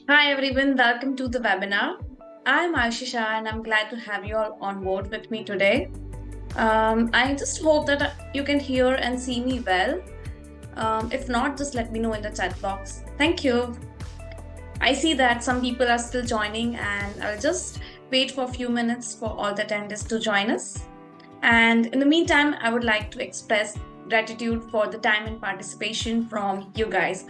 Hi everyone, welcome to the webinar. I'm Ashisha and I'm glad to have you all on board with me today. I just hope that you can hear and see me well. If not, just let me know in the chat box. Thank you. I see that some people are still joining and I'll just wait for a few minutes for all the attendees to join us. And in the meantime, I would like to express gratitude for the time and participation from you guys.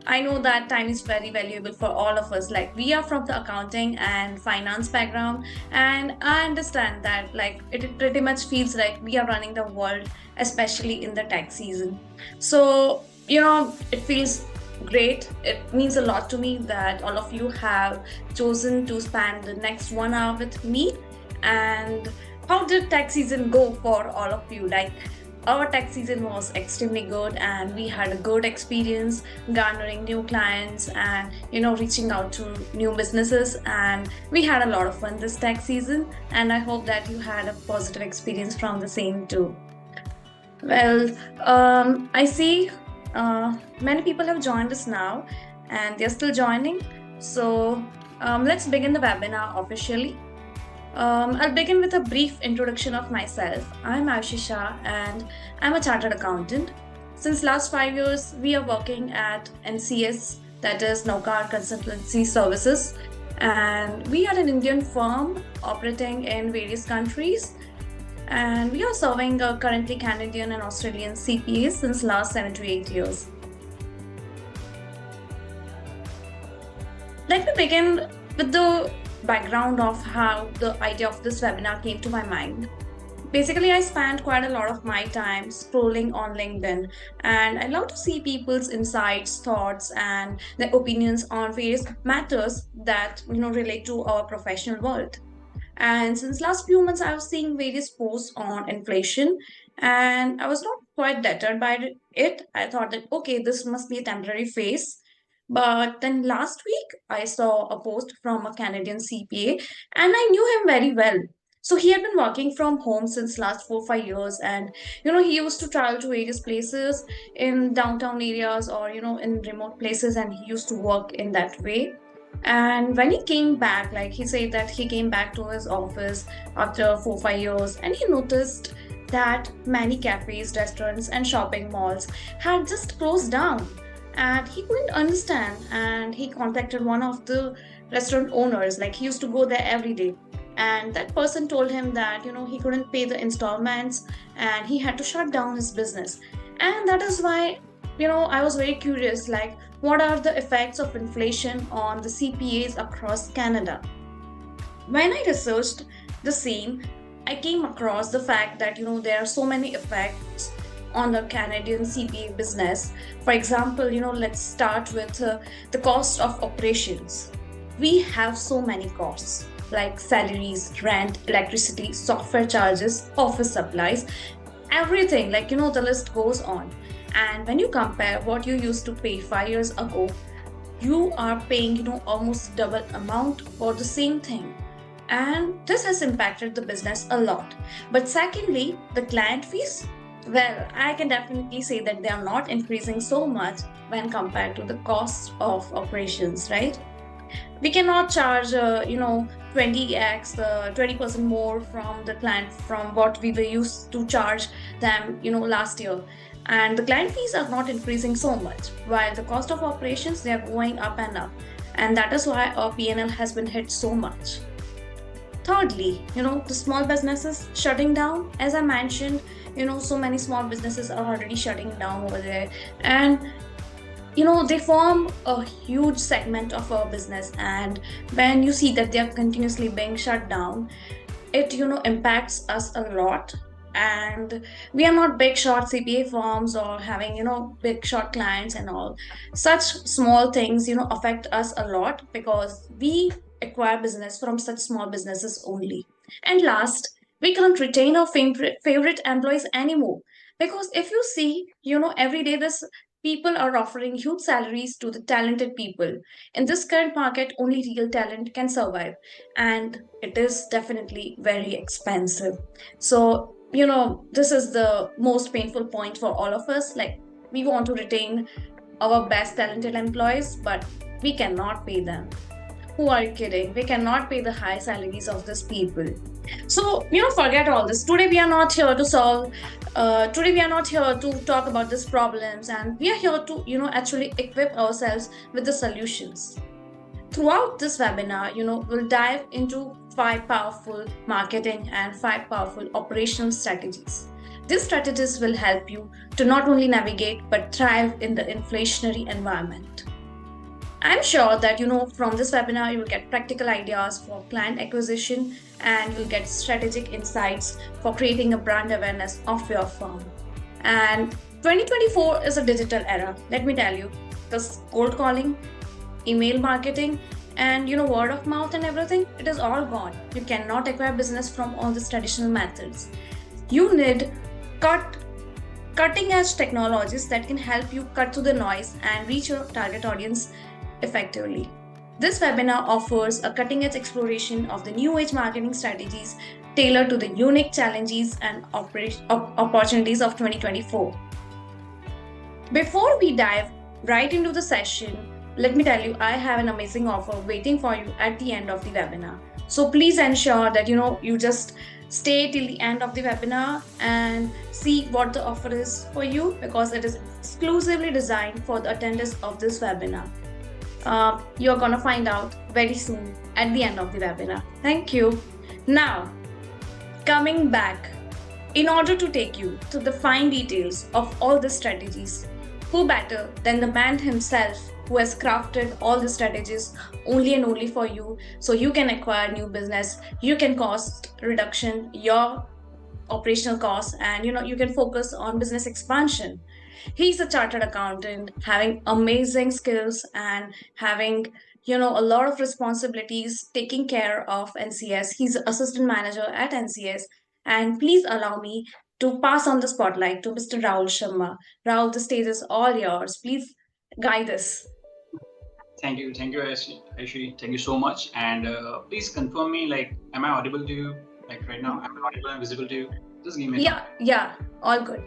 I know that time is very valuable for all of us. Like, we are from the accounting and finance background, and I understand that, like, it pretty much feels like we are running the world, especially in the tax season. So, it feels great. It means a lot to me that all of you have chosen to spend the next 1 hour with me. And how did tax season go for all of you? Like, our tax season was extremely good and we had a good experience garnering new clients and reaching out to new businesses, and we had a lot of fun this tax season, and I hope that you had a positive experience from the same too. Well, I see many people have joined us now and they're still joining. So let's begin the webinar officially. I'll begin with a brief introduction of myself. I'm Ashisha and I'm a chartered accountant. Since last 5 years, we are working at NCS, that is Naukar Consultancy Services, and we are an Indian firm operating in various countries. And we are serving currently Canadian and Australian CPAs since last 7 to 8 years. Let me begin with the background of how the idea of this webinar came to my mind. Basically, I spend quite a lot of my time scrolling on LinkedIn, and I love to see people's insights, thoughts, and their opinions on various matters that relate to our professional world. And since last few months, I was seeing various posts on inflation, and I was not quite deterred by it. I thought that okay, this must be a temporary phase. But then last week, I saw a post from a Canadian CPA, and I knew him very well. So he had been working from home since last 4 5 years, and he used to travel to various places in downtown areas or in remote places, and he used to work in that way. And when he came back, like he said that he came back to his office after 4 5 years, and he noticed that many cafes, restaurants, and shopping malls had just closed down. And he couldn't understand. And he contacted one of the restaurant owners, like he used to go there every day. And that person told him that, he couldn't pay the installments and he had to shut down his business. And that is why, I was very curious, like, what are the effects of inflation on the CPAs across Canada? When I researched the same, I came across the fact that there are so many effects on the Canadian CPA business. For example, let's start with the cost of operations. We have so many costs like salaries, rent, electricity, software charges, office supplies, everything. Like the list goes on. And when you compare what you used to pay 5 years ago, you are paying almost double amount for the same thing, and this has impacted the business a lot. But secondly, the client fees, well, I can definitely say that they are not increasing so much when compared to the cost of operations, right? We cannot charge 20x 20% more from the client from what we were used to charge them last year, and the client fees are not increasing so much while the cost of operations, they are going up and up, and that is why our PNL has been hit so much. Thirdly, the small businesses shutting down. As I mentioned, so many small businesses are already shutting down over there, and they form a huge segment of our business. And when you see that they are continuously being shut down, it impacts us a lot. And we are not big short CPA firms or having big short clients and all. Such small things affect us a lot because we acquire business from such small businesses only. And last, we can't retain our favorite employees anymore, because if you see every day this people are offering huge salaries to the talented people. In this current market, only real talent can survive, and it is definitely very expensive. So, this is the most painful point for all of us. Like, we want to retain our best talented employees, but we cannot pay them. Who are you kidding? We cannot pay the high salaries of these people. So, forget all this. Today we are not here to solve, today we are not here to talk about these problems, and we are here to, actually equip ourselves with the solutions. Throughout this webinar, we'll dive into 5 powerful marketing and 5 powerful operational strategies. These strategies will help you to not only navigate but thrive in the inflationary environment. I'm sure that from this webinar you will get practical ideas for client acquisition and you'll get strategic insights for creating a brand awareness of your firm. And 2024 is a digital era. Let me tell you, this cold calling, email marketing, and word of mouth and everything, it is all gone. You cannot acquire business from all these traditional methods. You need cutting edge technologies that can help you cut through the noise and reach your target audience effectively. This webinar offers a cutting edge exploration of the new age marketing strategies tailored to the unique challenges and opportunities of 2024. Before we dive right into the session, let me tell you, I have an amazing offer waiting for you at the end of the webinar. So please ensure that you just stay till the end of the webinar and see what the offer is for you, because it is exclusively designed for the attendees of this webinar. You're gonna find out very soon at the end of the webinar. Thank you. Now, coming back, in order to take you to the fine details of all the strategies, who better than the man himself who has crafted all the strategies only and only for you, so you can acquire new business, you can cost reduction your operational costs, and you can focus on business expansion. He's a chartered accountant having amazing skills and having a lot of responsibilities taking care of NCS. He's assistant manager at NCS. And please allow me to pass on the spotlight to Mr. Rahul Sharma. Rahul, the stage is all yours. Please guide us. Thank you, Aishi. Thank you so much. And please confirm me, like, am I audible to you? Like right now, am I audible and visible to you? Just give me. Yeah, all good.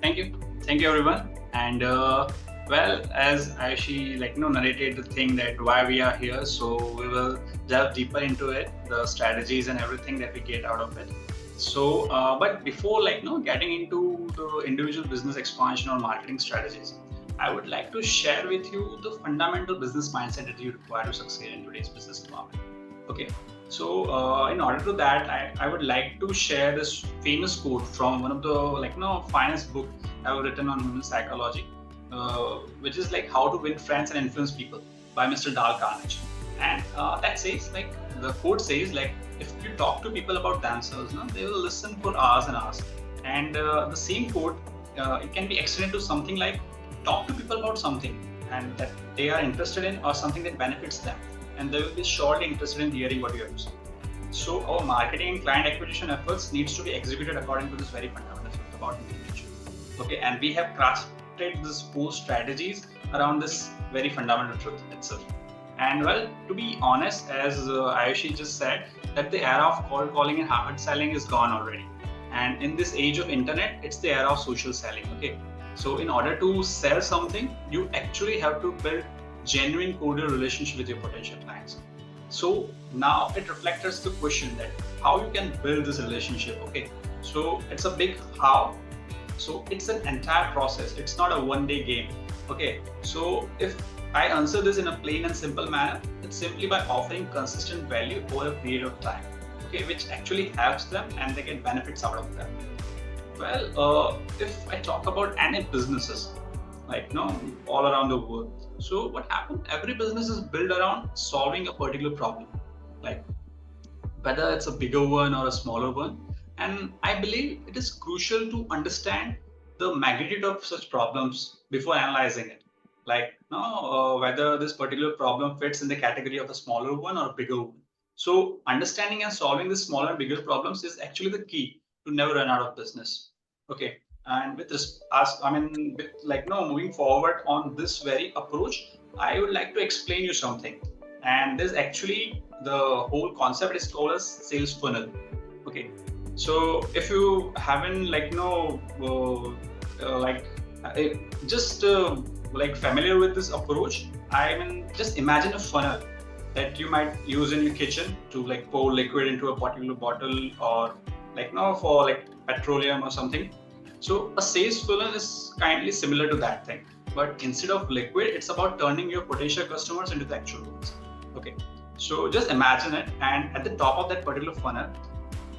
Thank you, everyone. And well, as Aishi narrated the thing that why we are here, so we will delve deeper into it, the strategies and everything that we get out of it. So, but before getting into the individual business expansion or marketing strategies, I would like to share with you the fundamental business mindset that you require to succeed in today's business environment. Okay, so in order to that, I would like to share this famous quote from one of the finest book I've written on human psychology, which is like How to Win Friends and Influence People by Mr. Dale Carnegie. And that says, the quote says, if you talk to people about themselves, they will listen for hours and hours. And the same quote, it can be extended to something like, talk to people about something and that they are interested in or something that benefits them, and they will be surely interested in hearing what you have to say. So our marketing and client acquisition efforts needs to be executed according to this very fundamental truth about information. Okay, and we have crafted these 4 strategies around this very fundamental truth itself. And well, to be honest, as Ayushi just said, that the era of cold calling and hard selling is gone already. And in this age of internet, it's the era of social selling. Okay. So in order to sell something, you actually have to build genuine cordial relationship with your potential clients. So now it reflects the question that how you can build this relationship. Okay, so it's a big how. So it's an entire process. It's not a one-day game. Okay, so if I answer this in a plain and simple manner, it's simply by offering consistent value over a period of time. Okay, which actually helps them and they get benefits out of that. Well, if I talk about any businesses, all around the world. So what happened? Every business is built around solving a particular problem, like whether it's a bigger one or a smaller one. And I believe it is crucial to understand the magnitude of such problems before analyzing it. Whether this particular problem fits in the category of a smaller one or a bigger one. So understanding and solving the smaller and bigger problems is actually the key to never run out of business. Okay, and with this, moving forward on this very approach, I would like to explain you something. And this actually, the whole concept is called as sales funnel. Okay, so if you haven't just like familiar with this approach, I mean, just imagine a funnel that you might use in your kitchen to like pour liquid into a particular bottle, or like for like petroleum or something. So a sales funnel is kindly similar to that thing, but instead of liquid, it's about turning your potential customers into the actual ones. Okay, so just imagine it, and at the top of that particular funnel,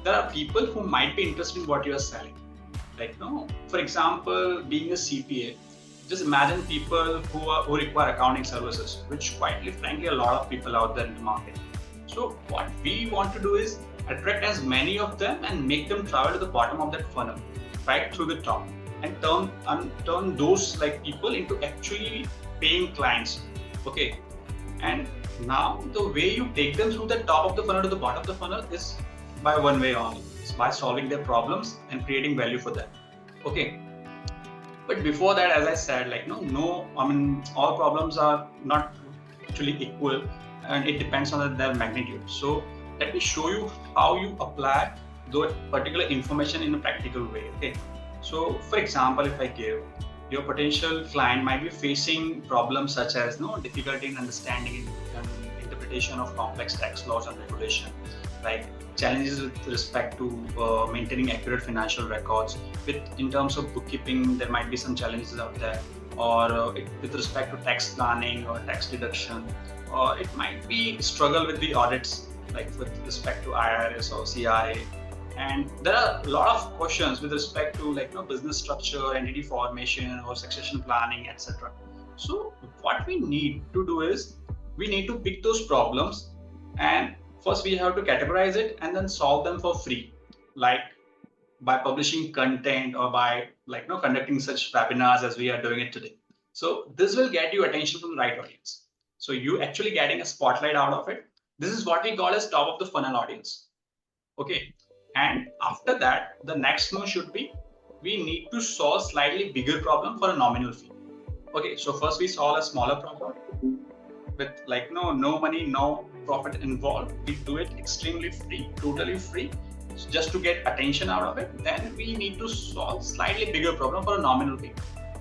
there are people who might be interested in what you are selling. Like, for example, being a CPA, just imagine people who require accounting services, which quietly, frankly, a lot of people out there in the market. So what we want to do is attract as many of them and make them travel to the bottom of that funnel, right through the top, and turn those like people into actually paying clients. Okay, and now the way you take them through the top of the funnel to the bottom of the funnel is by one way only. It's by solving their problems and creating value for them. Okay, but before that, as I said, like no, I mean, all problems are not actually equal, and it depends on their magnitude. So let me show you how you apply that particular information in a practical way. Okay, so for example, if I give, your potential client might be facing problems such as difficulty in understanding and interpretation of complex tax laws and regulation, like challenges with respect to maintaining accurate financial records. In terms of bookkeeping, there might be some challenges out there, or with respect to tax planning or tax deduction, or it might be struggle with the audits, like with respect to IRS or CIA. And there are a lot of questions with respect to business structure, entity formation, or succession planning, etc. So what we need to do is we need to pick those problems, and first we have to categorize it and then solve them for free, like by publishing content or by conducting such webinars as we are doing it today. So this will get you attention from the right audience. So you actually getting a spotlight out of it. This is what we call as top of the funnel audience. Okay. And after that, the next move should be, we need to solve slightly bigger problem for a nominal fee. Okay, so first we solve a smaller problem with no money, no profit involved. We do it extremely free, totally free, just to get attention out of it. Then we need to solve slightly bigger problem for a nominal fee.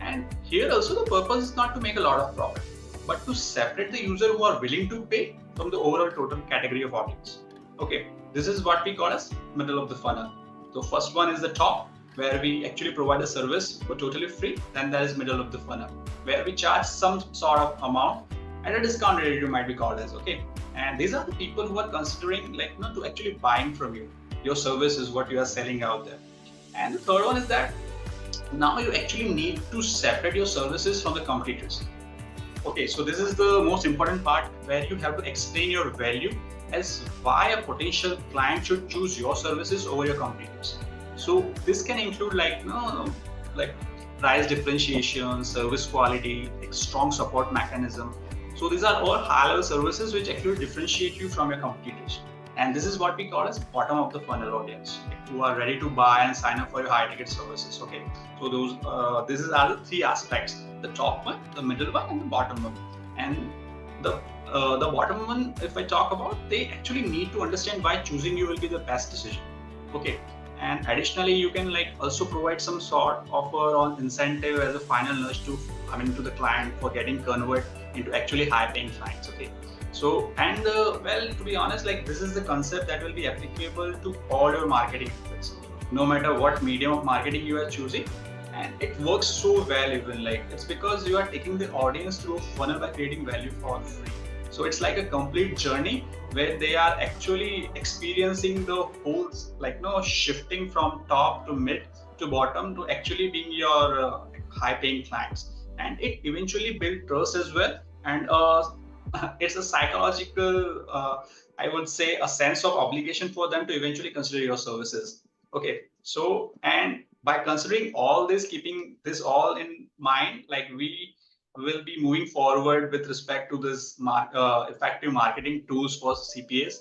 And here also the purpose is not to make a lot of profit, but to separate the user who are willing to pay from the overall total category of audience. Okay, this is what we call as middle of the funnel. So first one is the top, where we actually provide a service for totally free. Then there is middle of the funnel, where we charge some sort of amount at a discount rate, you might be called as. Okay, and these are the people who are considering to actually buying from you. Your service is what you are selling out there. And the third one is that now you actually need to separate your services from the competitors. Okay, so this is the most important part, where you have to explain your value as why a potential client should choose your services over your competitors. So this can include like price differentiation, service quality, strong support mechanism. So these are all high-level services which actually differentiate you from your competitors. And this is what we call as bottom of the funnel audience, who are ready to buy and sign up for your high-ticket services. Okay, so those are the three aspects: the top one, the middle one, and the bottom one. And the bottom one, if I talk about, they actually need to understand why choosing you will be the best decision. Okay, and additionally, you can also provide some sort of offer on incentive as a final nudge to the client for getting convert into actually high-paying clients. Okay, so and well, to be honest, this is the concept that will be applicable to all your marketing efforts, no matter what medium of marketing you are choosing. And it works so well, even it's because you are taking the audience through a funnel by creating value for free. So it's like a complete journey where they are actually experiencing the whole shifting from top to mid to bottom to actually being your high-paying clients. And it eventually builds trust as well. And it's a psychological, I would say, a sense of obligation for them to eventually consider your services. Okay, so and by considering all this, keeping this all in mind, we will be moving forward with respect to this effective marketing tools for CPAs.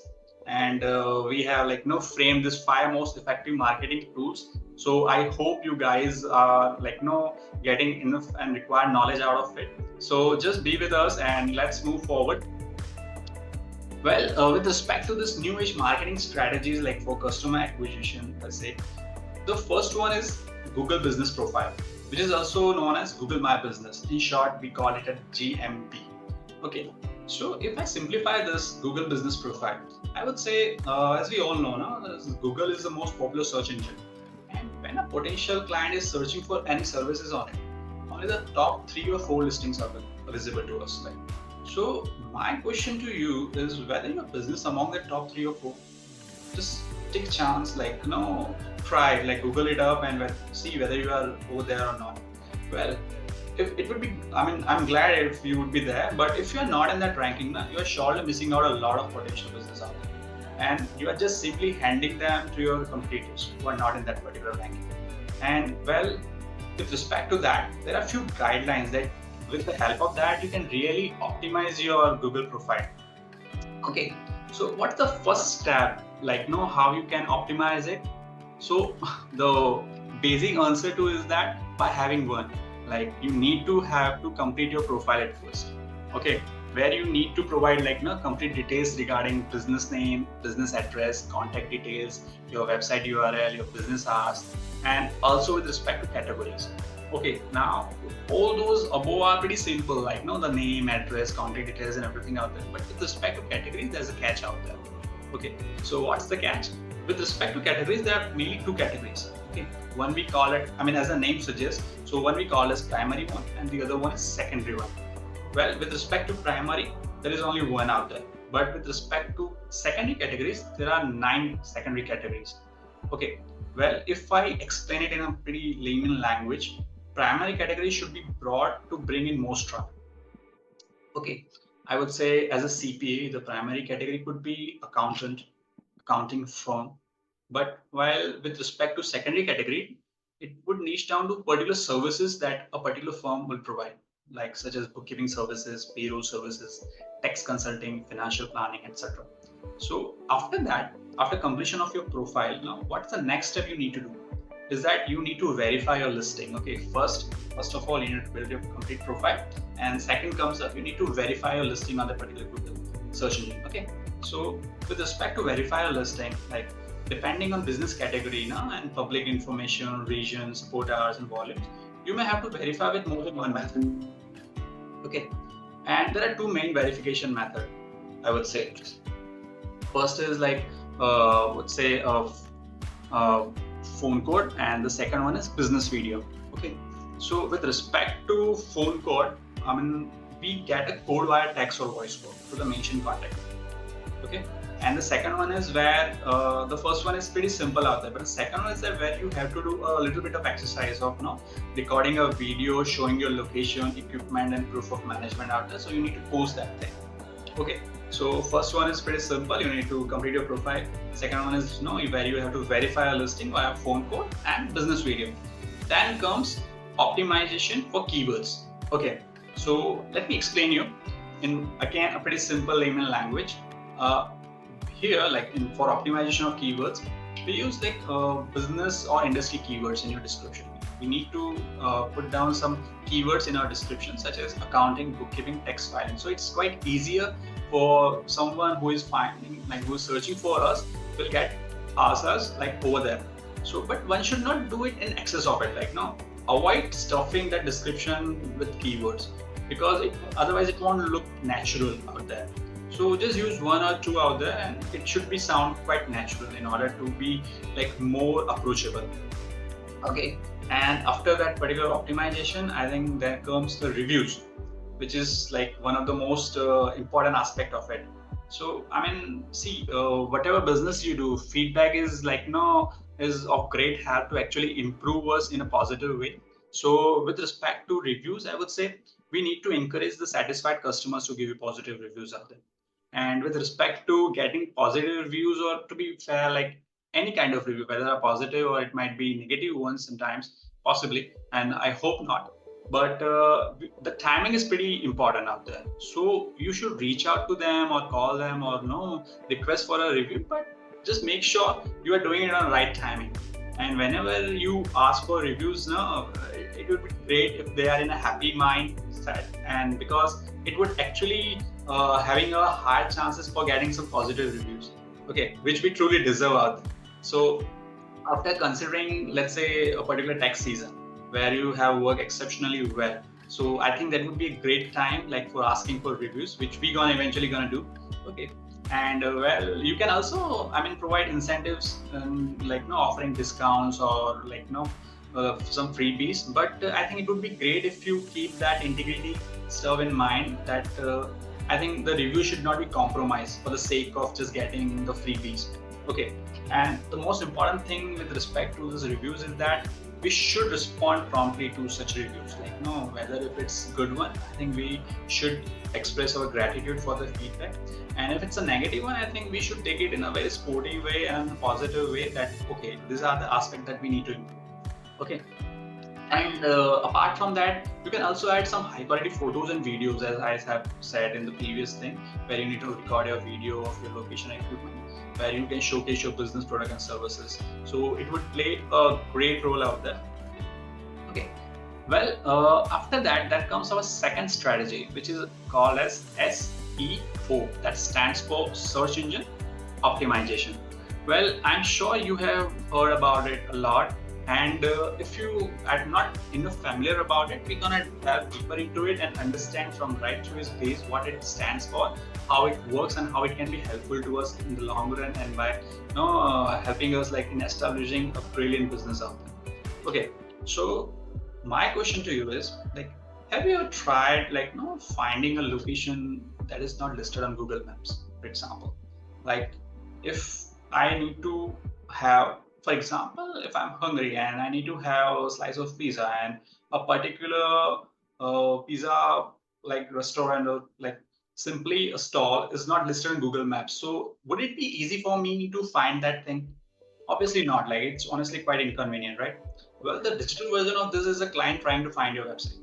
And we have framed this 5 most effective marketing tools. So I hope you guys are getting enough and required knowledge out of it. So just be with us and let's move forward. Well, with respect to this new age marketing strategies for customer acquisition, let's say, the first one is Google Business Profile. which is also known as Google My Business. In short, we call it a GMB. Okay, so if I simplify this Google business profile, I would say, as we all know, now, Google is the most popular search engine. And when a potential client is searching for any services on it, only the top 3 or 4 listings are visible to us. Like, so my question to you is whether your business among the top 3 or 4, just take a chance, like, try, like, Google it up and see whether you are over there or not. Well, if it would be, I mean, I'm glad if you would be there, but if you're not in that ranking, you are surely missing out a lot of potential business out there. And you are just simply handing them to your competitors who are not in that particular ranking. And well, with respect to that, there are a few guidelines that with the help of that, you can really optimize your Google profile. Okay, so what's the first step, like, how you can optimize it? So the basic answer to is that by having one, like, you need to have to complete your profile at first. Okay, where you need to provide, like, complete details regarding business name, business address, contact details, your website URL, your business hours, and also with respect to categories. Okay, now all those above are pretty simple, like, the name, address, contact details, and everything out there. But with respect to categories, there's a catch out there. Okay, so what's the catch? With respect to categories, there are mainly 2 categories. Okay, one we call it, I mean, as the name suggests, so one we call as primary one, and the other one is secondary one. Well, with respect to primary, there is only one out there. But with respect to secondary categories, there are 9 secondary categories. Okay, well, if I explain it in a pretty layman language, primary category should be brought to bring in most traffic. Okay, I would say as a CPA, the primary category could be accountant, accounting firm. But while with respect to secondary category, it would niche down to particular services that a particular firm will provide, like such as bookkeeping services, payroll services, tax consulting, financial planning, etc. So after that, after completion of your profile, now what's the next step you need to do? Is that you need to verify your listing. Okay, first of all, you need to build your complete profile, and second comes up, you need to verify your listing on the particular Google search engine. Okay, so with respect to verify your listing, like, depending on business category and public information, region, support hours, and volumes, you may have to verify with more than one method. Okay, and there are 2 main verification methods, I would say. First is like, let's say, phone code, and the second one is business video. Okay, so with respect to phone code, I mean, we get a code via text or voice code to the mentioned contact. Okay, and the second one is where the first one is pretty simple out there, but the second one is that where you have to do a little bit of exercise of recording a video showing your location, equipment, and proof of management out there. So you need to post that thing. Okay, so first one is pretty simple. You need to complete your profile. Second one is where you have to verify a listing via phone code and business video. Then comes optimization for keywords. Okay, so let me explain you in, again, a pretty simple layman language. Here, like, for optimization of keywords, we use like business or industry keywords in your description. We need to put down some keywords in our description, such as accounting, bookkeeping, tax filing. So it's quite easier for someone who is finding, like, who is searching for us, will get us like over there. So, but one should not do it in excess of it. Like, avoid stuffing that description with keywords, because otherwise it won't look natural out there. So just use 1 or 2 out there, and it should be sound quite natural in order to be like more approachable. Okay, and after that particular optimization, I think there comes the reviews, which is like one of the most important aspect of it. So I mean, see, whatever business you do, feedback is like is of great help to actually improve us in a positive way. So with respect to reviews, I would say we need to encourage the satisfied customers to give you positive reviews out there. And with respect to getting positive reviews, or to be fair, like any kind of review, whether a positive or it might be negative ones sometimes, possibly, and I hope not. But the timing is pretty important out there. So you should reach out to them or call them or request for a review, but just make sure you are doing it on the right timing. And whenever you ask for reviews, it would be great if they are in a happy mindset, and because it would actually having a higher chances for getting some positive reviews, okay, which we truly deserve out there. So after considering, let's say, a particular tax season, where you have worked exceptionally well. So I think that would be a great time like for asking for reviews, which we gonna eventually gonna do. Okay. And well, you can also, I mean, provide incentives, like offering discounts or some freebies. But I think it would be great if you keep that integrity stuff in mind. That I think the review should not be compromised for the sake of just getting the freebies. Okay. And the most important thing with respect to these reviews is that we should respond promptly to such reviews. Like, whether if it's good one, I think we should express our gratitude for the feedback. And if it's a negative one, I think we should take it in a very sporty way and a positive way. That okay, these are the aspects that we need to improve. Okay. And apart from that, you can also add some high quality photos and videos, as I have said in the previous thing, where you need to record your video of your location equipment, where you can showcase your business product and services. So it would play a great role out there. Okay. Well, after that, that comes our second strategy, which is called as SEO. That stands for Search Engine Optimization. Well, I'm sure you have heard about it a lot. And if you are not enough familiar about it, we're gonna dive deeper into it and understand from right to its base what it stands for, how it works, and how it can be helpful to us in the long run, and by helping us like in establishing a brilliant business out there. Okay, so my question to you is like, have you ever tried finding a location that is not listed on Google Maps, for example? Like if I need to have, for example, if I'm hungry and I need to have a slice of pizza, and a particular pizza like restaurant or like simply a stall is not listed on Google Maps, so would it be easy for me to find that thing? Obviously not. Like it's honestly quite inconvenient, right? Well, the digital version of this is a client trying to find your website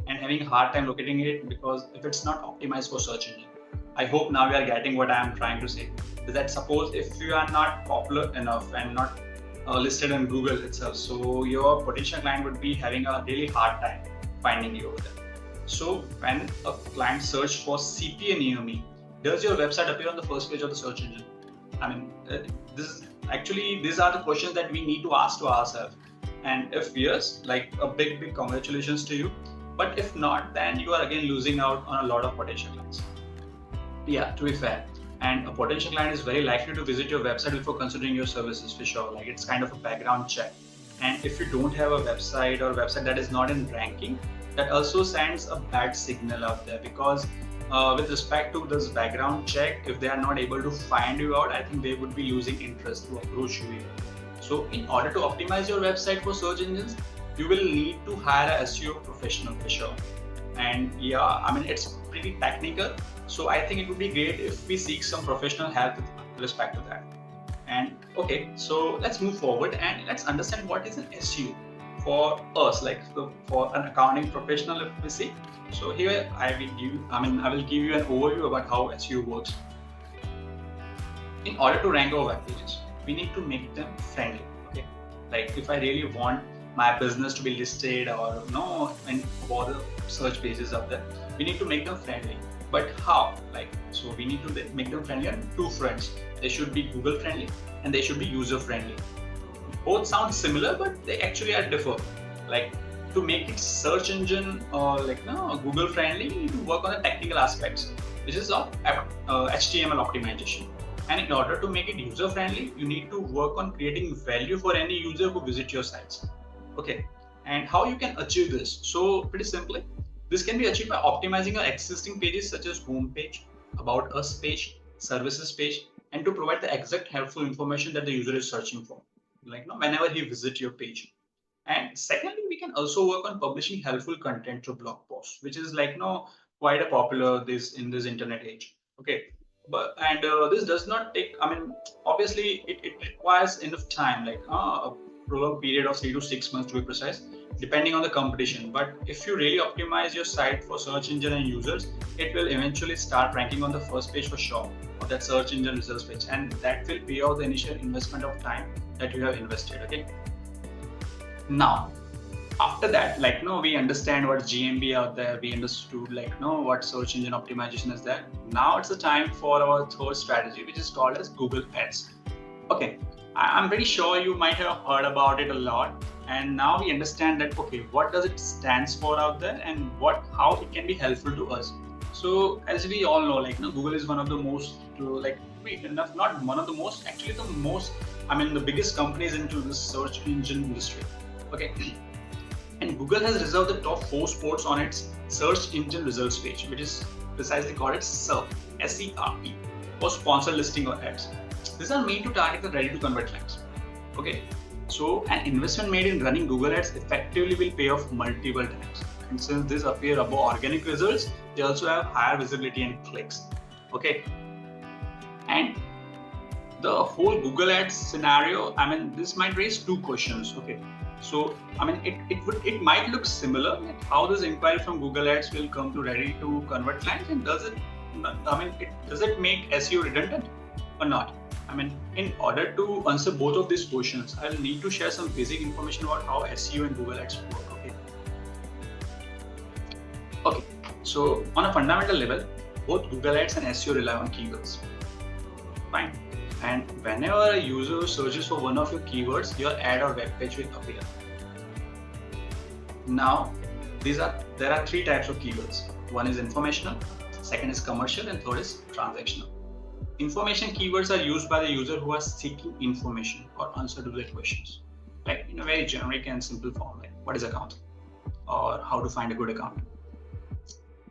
and having a hard time locating it because if it's not optimized for search engine. I hope now you are getting what I am trying to say. Is that suppose if you are not popular enough and not listed on Google itself, so your potential client would be having a really hard time finding you over there. So when a client search for CPA near me, does your website appear on the first page of the search engine? I mean, these are the questions that we need to ask to ourselves. And if yes, like a big congratulations to you. But if not, then you are again losing out on a lot of potential clients. Yeah, to be fair. And a potential client is very likely to visit your website before considering your services for sure. Like it's kind of a background check. And if you don't have a website or website that is not in ranking, that also sends a bad signal out there because with respect to this background check, if they are not able to find you out, I think they would be losing interest to approach you. So in order to optimize your website for search engines, you will need to hire a SEO professional for sure. And yeah, I mean, it's pretty technical. So I think it would be great if we seek some professional help with respect to that. And okay, so let's move forward and let's understand what is an SEO for us, like for an accounting professional, if we see. So here I will give you an overview about how SEO works. In order to rank our web pages, we need to make them friendly. Okay, like if I really want my business to be listed or and for the search pages out there, we need to make them friendly. But how? So we need to make them friendly on two fronts. They should be Google friendly and they should be user friendly. Both sound similar, but they actually are different. Like to make it search engine or Google friendly, you need to work on the technical aspects, which is of HTML optimization. And in order to make it user friendly, you need to work on creating value for any user who visit your sites. Okay, and how you can achieve this? So pretty simply, this can be achieved by optimizing your existing pages such as home page, about us page, services page, and to provide the exact helpful information that the user is searching for, whenever he visits your page. And secondly, we can also work on publishing helpful content through blog posts, which is quite a popular in this internet age. Okay, but this does not take. I mean, obviously, it requires enough time, a prolonged period of 3 to 6 months to be precise, depending on the competition. But if you really optimize your site for search engine and users, it will eventually start ranking on the first page for sure of that search engine results page, and that will pay off the initial investment of time that you have invested. Okay. Now, after that, we understand what GMB out there. We understood what search engine optimization is there. Now it's the time for our third strategy, which is called as Google Ads. Okay, I'm pretty sure you might have heard about it a lot. and now we understand that okay, what does it stands for out there, and how it can be helpful to us. So as we all know, like Google is one of the most not one of the most, actually the most, the biggest companies into this search engine industry. Okay, and Google has reserved the top 4 spots on its search engine results page, which is precisely called as SERP, S-E-R-P, for sponsored listing or ads. These are made to target the ready to convert clients. Okay, so an investment made in running Google Ads effectively will pay off multiple times. And since these appear above organic results, they also have higher visibility and clicks. Okay, and the whole Google Ads scenario, this might raise 2 questions. Okay, so it might look similar. How this inquiry from Google Ads will come to ready to convert clients, and does it make SEO redundant or not? In order to answer both of these questions, I'll need to share some basic information about how SEO and Google Ads work. Okay, so on a fundamental level, both Google Ads and SEO rely on keywords. Fine. And whenever a user searches for one of your keywords, your ad or web page will appear. Now, there are 3 types of keywords. One is informational, second is commercial, and third is transactional. Information keywords are used by the user who are seeking information or answer to their questions, like in a very generic and simple form, like what is accounting or how to find a good accountant.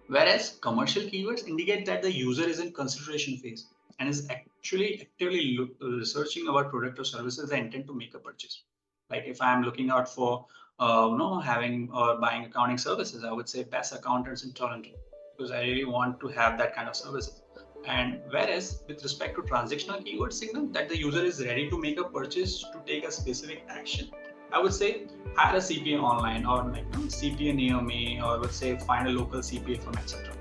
Whereas commercial keywords indicate that the user is in consideration phase and is actually actively researching about product or services they intend to make a purchase. Like if I'm looking out for having or buying accounting services, I would say best accountants in Toronto, because I really want to have that kind of services. And whereas with respect to transactional keyword signal that the user is ready to make a purchase to take a specific action, I would say hire a CPA online, or CPA near me, or let's say find a local CPA firm, etc.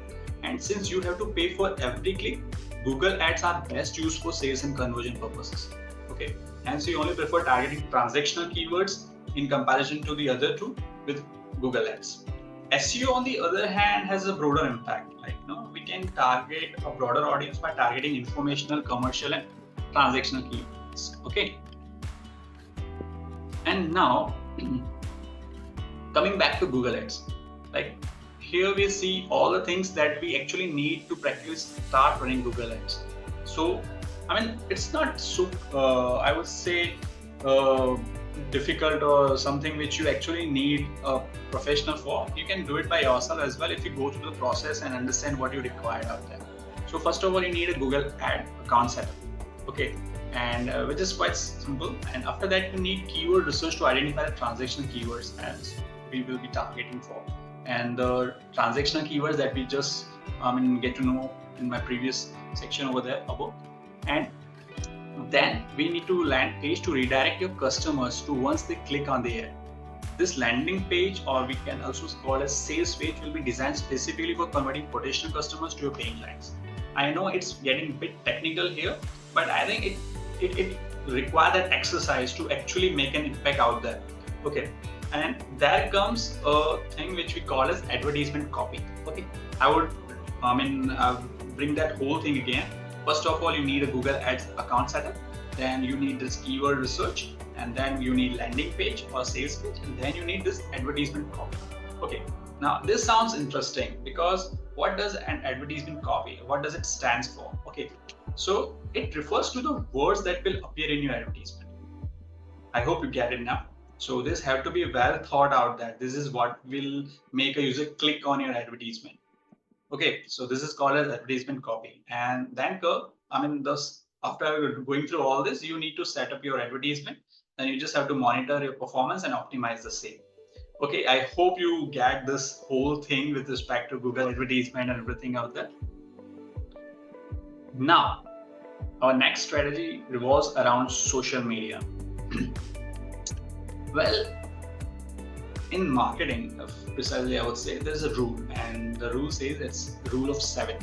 And since you have to pay for every click, Google Ads are best used for sales and conversion purposes. Okay, hence we only prefer targeting transactional keywords in comparison to the other 2 with Google Ads. SEO, on the other hand, has a broader impact. We can target a broader audience by targeting informational, commercial, and transactional keywords. Okay. And now, coming back to Google Ads, here we see all the things that we actually need to practically start running Google Ads. So, it's not so, I would say, difficult or something which you actually need a professional for. You can do it by yourself as well if you go through the process and understand what you require out there. So first of all, you need a Google Ad account setup. Okay, and which is quite simple. And after that, you need keyword research to identify the transactional keywords as we will be targeting for, and the transactional keywords that we just get to know in my previous section over there above. And then we need to land page to redirect your customers to once they click on the ad. This landing page, or we can also call it sales page, will be designed specifically for converting potential customers to your paying clients. I know it's getting a bit technical here, but I think it requires that exercise to actually make an impact out there. Okay, and there comes a thing which we call as advertisement copy. Okay, I would bring that whole thing again. First of all, you need a Google Ads account setup, then you need this keyword research, and then you need landing page or sales page, and then you need this advertisement copy. Okay, now this sounds interesting because what does an advertisement copy, what does it stand for? Okay, so it refers to the words that will appear in your advertisement. I hope you get it now. So this have to be well thought out, that this is what will make a user click on your advertisement. Okay, so this is called as advertisement copy. And then after going through all this, you need to set up your advertisement, and you just have to monitor your performance and optimize the same. Okay, I hope you get this whole thing with respect to Google advertisement and everything out there. Now, our next strategy revolves around social media. Well, in marketing, precisely, I would say there's a rule, and the rule says it's the rule of 7.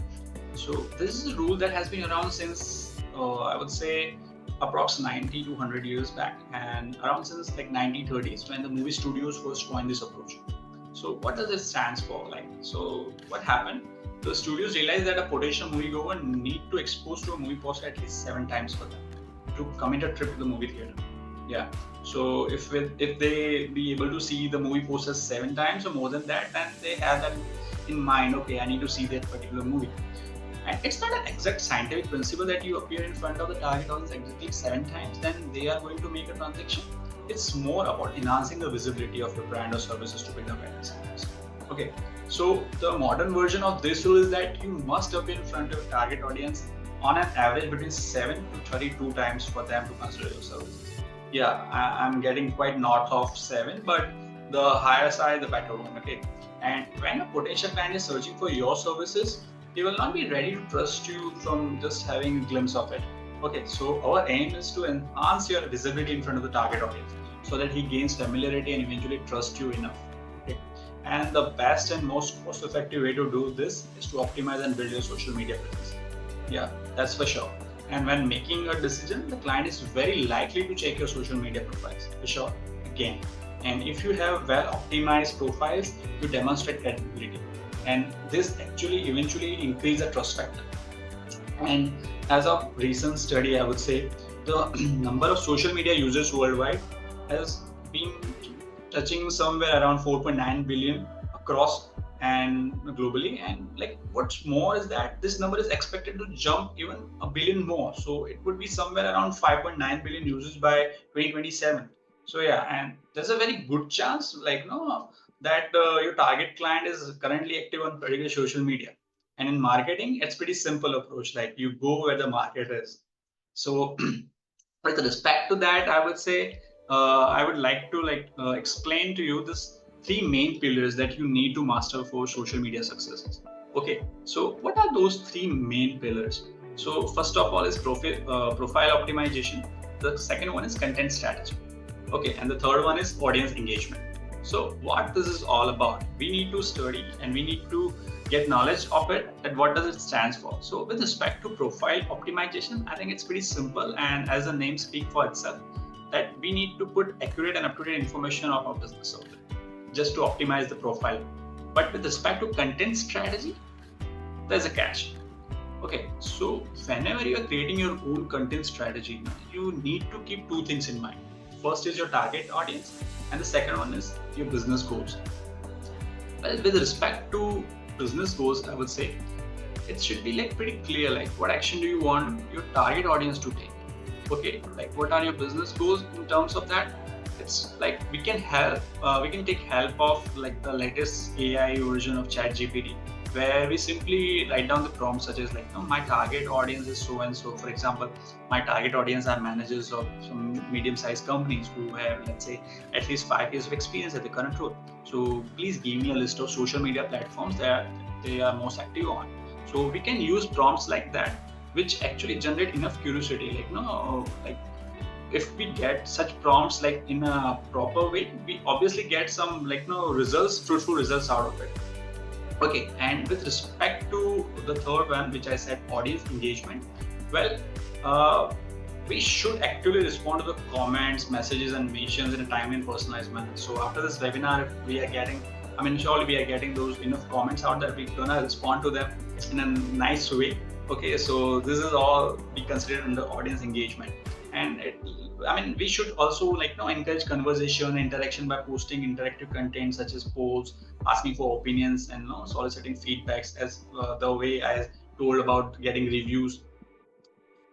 So this is a rule that has been around since I would say approx 90 to 100 years back, and around since 1930s when the movie studios first coined this approach. So what does it stand for? So what happened? The studios realized that a potential moviegoer need to expose to a movie poster at least 7 times for them to commit a trip to the movie theater. Yeah. So if they be able to see the movie posters 7 times or more than that, then they have that in mind. Okay, I need to see that particular movie. And it's not an exact scientific principle that you appear in front of the target audience exactly 7 times, then they are going to make a transaction. It's more about enhancing the visibility of your brand or services to build awareness. Okay, so the modern version of this rule is that you must appear in front of your target audience on an average between 7 to 32 times for them to consider your services. Yeah, I'm getting quite north of 7, but the higher side, the better one. Okay, and when a potential client is searching for your services, he will not be ready to trust you from just having a glimpse of it. Okay, so our aim is to enhance your visibility in front of the target audience so that he gains familiarity and eventually trust you enough. Okay, and the best and most cost effective way to do this is to optimize and build your social media presence. Yeah, that's for sure. And when making a decision, the client is very likely to check your social media profiles for sure. Again, and if you have well optimized profiles, you demonstrate credibility, and this actually eventually increase the trust factor. And as of recent study, I would say the number of social media users worldwide has been touching somewhere around 4.9 billion across and globally. And like what's more is that this number is expected to jump even a billion more. So it would be somewhere around 5.9 billion users by 2027. So yeah, and there's a very good chance, like no, that your target client is currently active on particular social media. And in marketing, it's pretty simple approach. Like you go where the market is. So with respect to that, I would say I would like to explain to you this three main pillars that you need to master for social media successes. Okay, so what are those three main pillars? So first of all is profile optimization. The second one is content strategy. Okay, and the third one is audience engagement. So what this is all about, we need to study and we need to get knowledge of it, and what does it stands for. So with respect to profile optimization, I think it's pretty simple, and as the name speaks for itself, that we need to put accurate and up-to-date information of our business out there just to optimize the profile. But with respect to content strategy, there's a catch. Okay, so whenever you are creating your own content strategy, you need to keep two things in mind. First is your target audience, and the second one is your business goals. Well, with respect to business goals, I would say it should be like pretty clear, like what action do you want your target audience to take. Okay, like what are your business goals in terms of that. It's like we can take help of like the latest AI version of ChatGPT, where we simply write down the prompts such as like, my target audience is so and so. For example, my target audience are managers of some medium-sized companies who have, let's say, at least 5 years of experience at the current role. So please give me a list of social media platforms that they are most active on. So we can use prompts like that, which actually generate enough curiosity. Like if we get such prompts like in a proper way, we obviously get some fruitful results out of it. Okay, and with respect to the third one, which I said, audience engagement, well, we should actually respond to the comments, messages, and mentions in a timely and personalized manner. So after this webinar, if we are getting, surely we are getting those enough comments out that we're gonna respond to them in a nice way. Okay, so this is all be considered under audience engagement. And we should also encourage conversation, interaction by posting interactive content such as polls, asking for opinions, and soliciting feedbacks, as the way I told about getting reviews.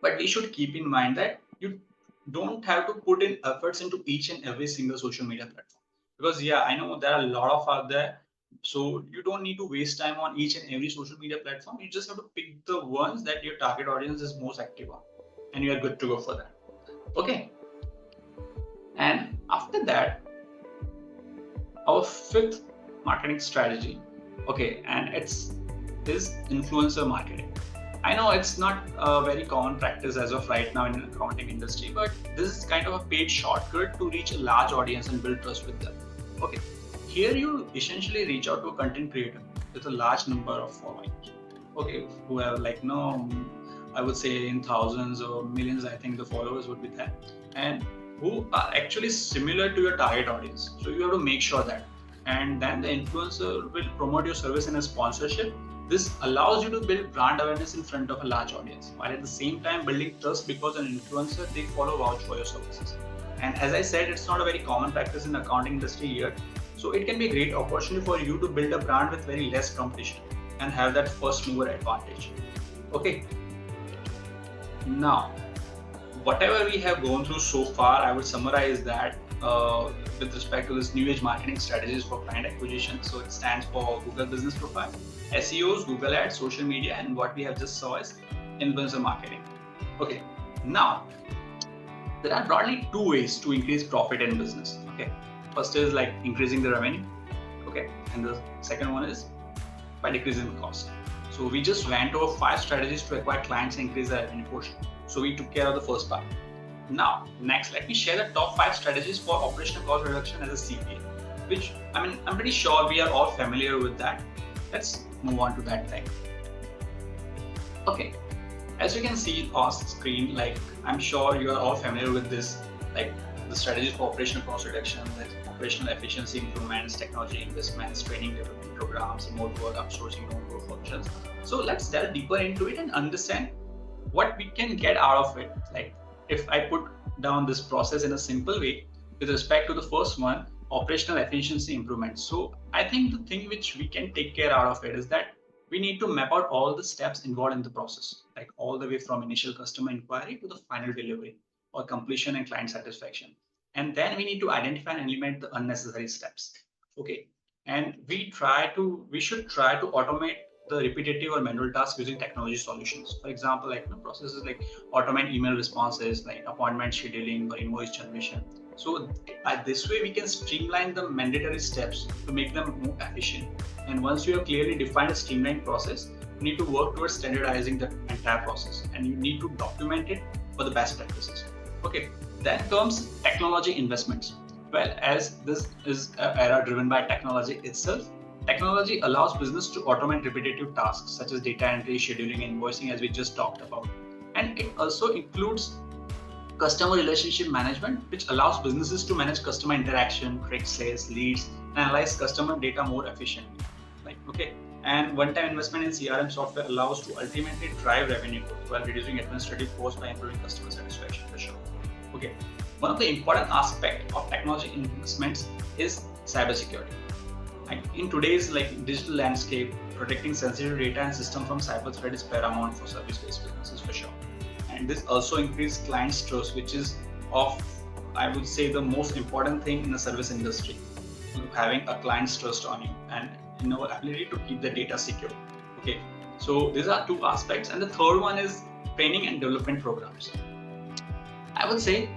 But we should keep in mind that you don't have to put in efforts into each and every single social media platform, because I know there are a lot of out there. So you don't need to waste time on each and every social media platform. You just have to pick the ones that your target audience is most active on, and you are good to go for that. Okay, and after that, our fifth marketing strategy, okay, and it's is influencer marketing. I know it's not a very common practice as of right now in the accounting industry, but this is kind of a paid shortcut to reach a large audience and build trust with them. Okay, here you essentially reach out to a content creator with a large number of followers. Okay, who have I would say in thousands or millions, I think the followers would be there, and who are actually similar to your target audience. So you have to make sure that, and then the influencer will promote your service in a sponsorship. This allows you to build brand awareness in front of a large audience, while at the same time building trust, because an influencer, they follow, vouch for your services. And as I said, it's not a very common practice in the accounting industry yet. So it can be a great opportunity for you to build a brand with very less competition and have that first mover advantage. Okay. Now, whatever we have gone through so far, I would summarize that with respect to this new age marketing strategies for client acquisition. So it stands for Google Business Profile, SEOs, Google Ads, social media, and what we have just saw is influencer marketing. Okay, now there are broadly two ways to increase profit in business. Okay, first is like increasing the revenue. Okay, and the second one is by decreasing the cost. So we just went over 5 strategies to acquire clients and increase the revenue portion. So we took care of the first part. Now, next, let me share the top 5 strategies for operational cost reduction as a CPA, which I'm pretty sure we are all familiar with that. Let's move on to that thing. Okay, as you can see on screen, like I'm sure you are all familiar with this, like the strategies for operational cost reduction, like operational efficiency improvements, technology investments, training development programs, remote work, outsourcing, remote work functions. So let's delve deeper into it and understand what we can get out of it. Like if I put down this process in a simple way with respect to the first one, operational efficiency improvement. So I think the thing which we can take care out of it is that we need to map out all the steps involved in the process, like all the way from initial customer inquiry to the final delivery or completion and client satisfaction. And then we need to identify and eliminate the unnecessary steps. Okay. And we should try to automate the repetitive or manual tasks using technology solutions. For example, like processes like automate email responses, like appointment scheduling or invoice generation. So this way we can streamline the mandatory steps to make them more efficient. And once you have clearly defined a streamlined process, you need to work towards standardizing the entire process, and you need to document it for the best practices. Okay, then comes technology investments. Well, as this is an era driven by technology itself, technology allows business to automate repetitive tasks such as data entry, scheduling, invoicing, as we just talked about. And it also includes customer relationship management, which allows businesses to manage customer interaction, track sales, leads, and analyze customer data more efficiently. Like, okay. And one-time investment in CRM software allows to ultimately drive revenue growth while reducing administrative costs by improving customer satisfaction for sure. Okay. One of the important aspects of technology investments is cybersecurity. Like in today's digital landscape, protecting sensitive data and system from cyber threat is paramount for service-based businesses for sure. And this also increases clients' trust, which is I would say, the most important thing in the service industry. Having a client's trust on you and ability to keep the data secure. Okay, so these are 2 aspects, and the third one is training and development programs. I would say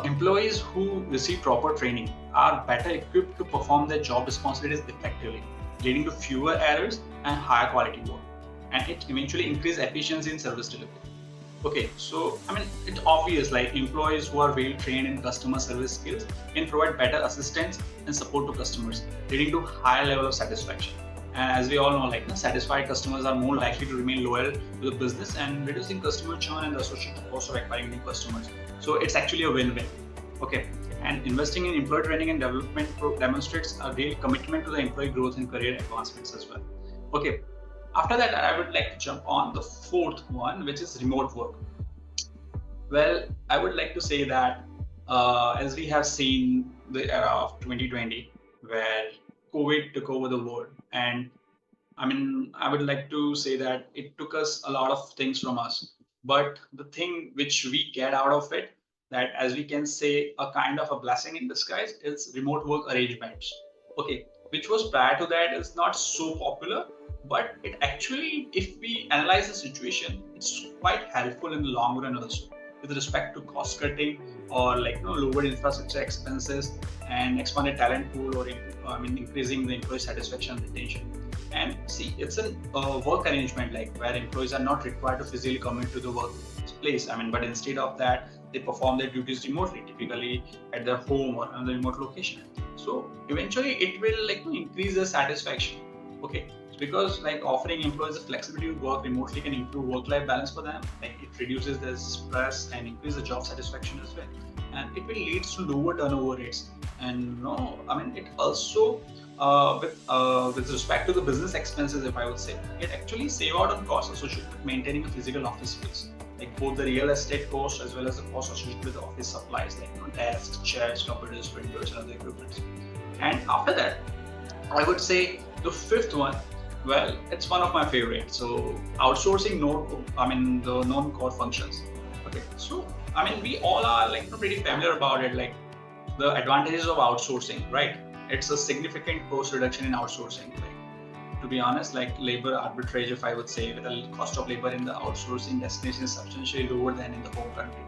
employees who receive proper training are better equipped to perform their job responsibilities effectively, leading to fewer errors and higher quality work, and it eventually increases efficiency in service delivery. Okay, so it's obvious, like employees who are well trained in customer service skills can provide better assistance and support to customers, leading to higher level of satisfaction. And as we all know, satisfied customers are more likely to remain loyal to the business and reducing customer churn and the associated cost of acquiring new customers. So it's actually a win-win. Okay, and investing in employee training and development demonstrates a real commitment to the employee growth and career advancements as well. Okay. After that, I would like to jump on the 4th one, which is remote work. Well, I would like to say that as we have seen the era of 2020, where COVID took over the world, and I would like to say that it took us a lot of things from us. But the thing which we get out of it, that as we can say, a kind of a blessing in disguise, is remote work arrangements. Okay, which was prior to that is not so popular, but it actually, if we analyze the situation, it's quite helpful in the long run also with respect to cost cutting or lower infrastructure expenses and expanded talent pool, or increasing the employee satisfaction and retention. And see, it's a work arrangement where employees are not required to physically commute to the workplace. But instead of that, they perform their duties remotely, typically at their home or another remote location. So eventually, it will increase their satisfaction. Okay, because offering employees the flexibility to work remotely can improve work-life balance for them. It reduces their stress and increase the job satisfaction as well, and it will lead to lower turnover rates. And it also with respect to the business expenses, if I would say, it actually save out on costs associated with maintaining a physical office space. like both the real estate cost as well as the cost associated with the office supplies like desks, chairs, computers, printers, and other equipment. And after that, I would say the fifth one, well, it's one of my favorites. So outsourcing the non-core functions. Okay, so I mean, we all are like pretty familiar about it, like the advantages of outsourcing, right? It's a significant cost reduction in outsourcing. Like, to be honest, like labor arbitrage, if I would say, with the cost of labor in the outsourcing destination is substantially lower than in the home country.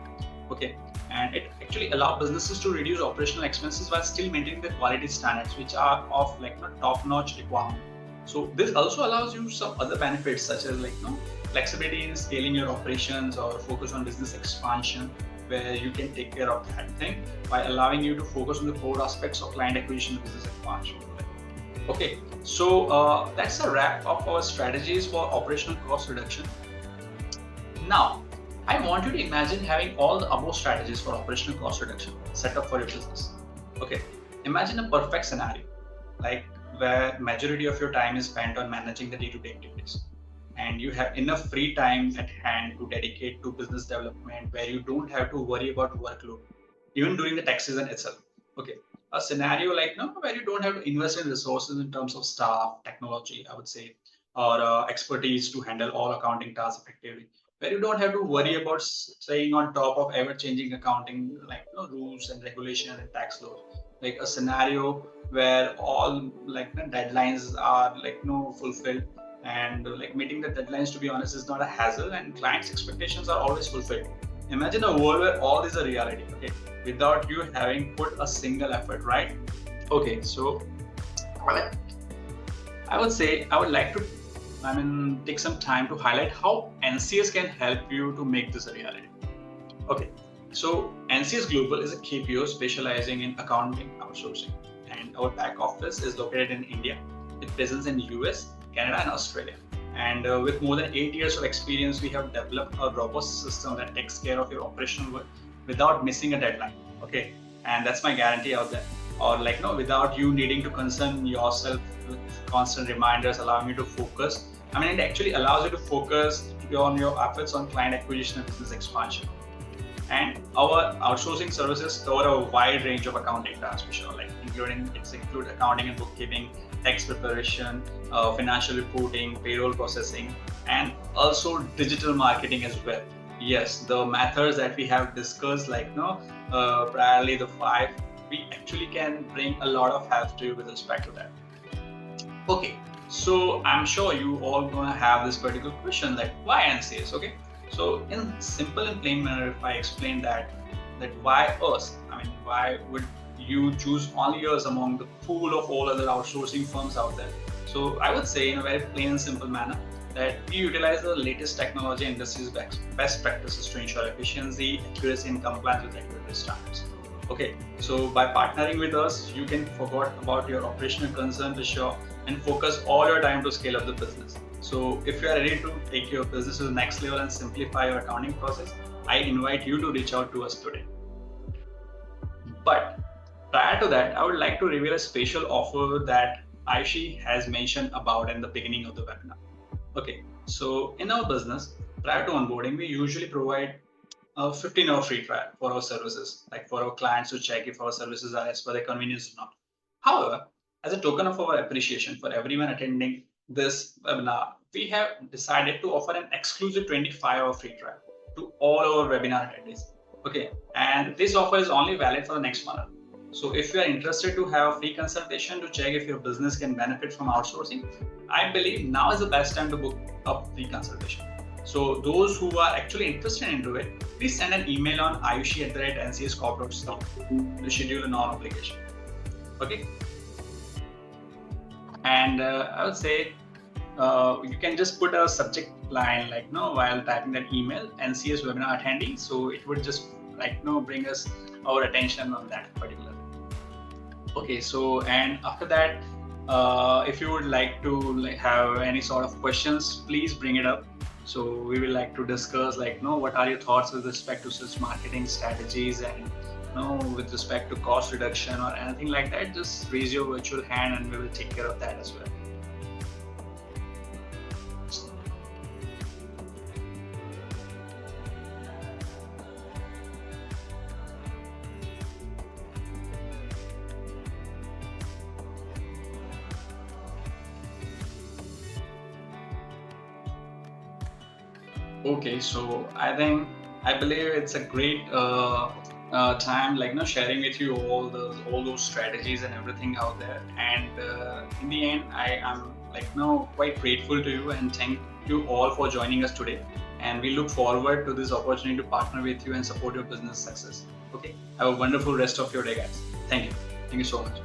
Okay, and it actually allows businesses to reduce operational expenses while still maintaining the quality standards, which are of like top-notch requirement. So this also allows you some other benefits such as like flexibility in scaling your operations or focus on business expansion, where you can take care of that thing by allowing you to focus on the core aspects of client acquisition and business expansion. Okay, so that's a wrap of our strategies for operational cost reduction. Now, I want you to imagine having all the above strategies for operational cost reduction set up for your business. Okay, imagine a perfect scenario, like where majority of your time is spent on managing the day-to-day activities, and you have enough free time at hand to dedicate to business development, where you don't have to worry about workload, even during the tax season itself. Okay, a scenario like where you don't have to invest in resources in terms of staff, technology, I would say, or expertise to handle all accounting tasks effectively, where you don't have to worry about staying on top of ever-changing accounting like rules and regulation and tax laws. Like a scenario where all like the deadlines are like fulfilled, and like meeting the deadlines, to be honest, is not a hassle, and clients' expectations are always fulfilled. Imagine a world where all these are reality, okay, without you having put a single effort, right? Okay, so well, I would say I would like to, take some time to highlight how NCS can help you to make this a reality. Okay, so NCS Global is a KPO specializing in accounting outsourcing, and our back office is located in India with presence in US, Canada, and Australia. And with more than 8 years of experience, we have developed a robust system that takes care of your operational work without missing a deadline. Okay, and that's my guarantee out there. Or like without you needing to concern yourself with constant reminders, allowing you to focus. I mean, it actually allows you to focus on your efforts on client acquisition and business expansion. And our outsourcing services cover a wide range of accounting tasks, for sure, like include accounting and bookkeeping, tax preparation, financial reporting, payroll processing, and also digital marketing as well. Yes, the methods that we have discussed, like priorly the five, we actually can bring a lot of help to you with respect to that. Okay, so I'm sure you all gonna have this particular question, like why NCS? Okay, so in simple and plain manner, if I explain that why us? I mean, why would you choose only us among the pool of all other outsourcing firms out there? So I would say in a very plain and simple manner that we utilize the latest technology and industry's best practices to ensure efficiency, accuracy, and compliance with regulatory standards. Okay, so by partnering with us, you can forget about your operational concerns for sure and focus all your time to scale up the business. So if you are ready to take your business to the next level and simplify your accounting process, I invite you to reach out to us today. But prior to that, I would like to reveal a special offer that Aishi has mentioned about in the beginning of the webinar. Okay, so in our business, prior to onboarding, we usually provide a 15-hour free trial for our services, like for our clients to check if our services are as per their convenience or not. However, as a token of our appreciation for everyone attending this webinar, we have decided to offer an exclusive 25-hour free trial to all our webinar attendees. Okay, and this offer is only valid for the next month. So if you are interested to have a free consultation to check if your business can benefit from outsourcing, I believe now is the best time to book a free consultation. So those who are actually interested into it, please send an email on ayushi@ncscorp.com to schedule a non-obligation. Okay. And I would say you can just put a subject line like while typing that email NCS webinar attendee, so it would just bring us our attention on that particular. Okay, so and after that, if you would like to have any sort of questions, please bring it up. So we will like to discuss what are your thoughts with respect to such marketing strategies and with respect to cost reduction or anything like that. Just raise your virtual hand and we will take care of that as well. Okay, so I believe it's a great time, like sharing with you all those strategies and everything out there. And in the end, I am quite grateful to you and thank you all for joining us today. And we look forward to this opportunity to partner with you and support your business success. Okay, have a wonderful rest of your day, guys. Thank you so much.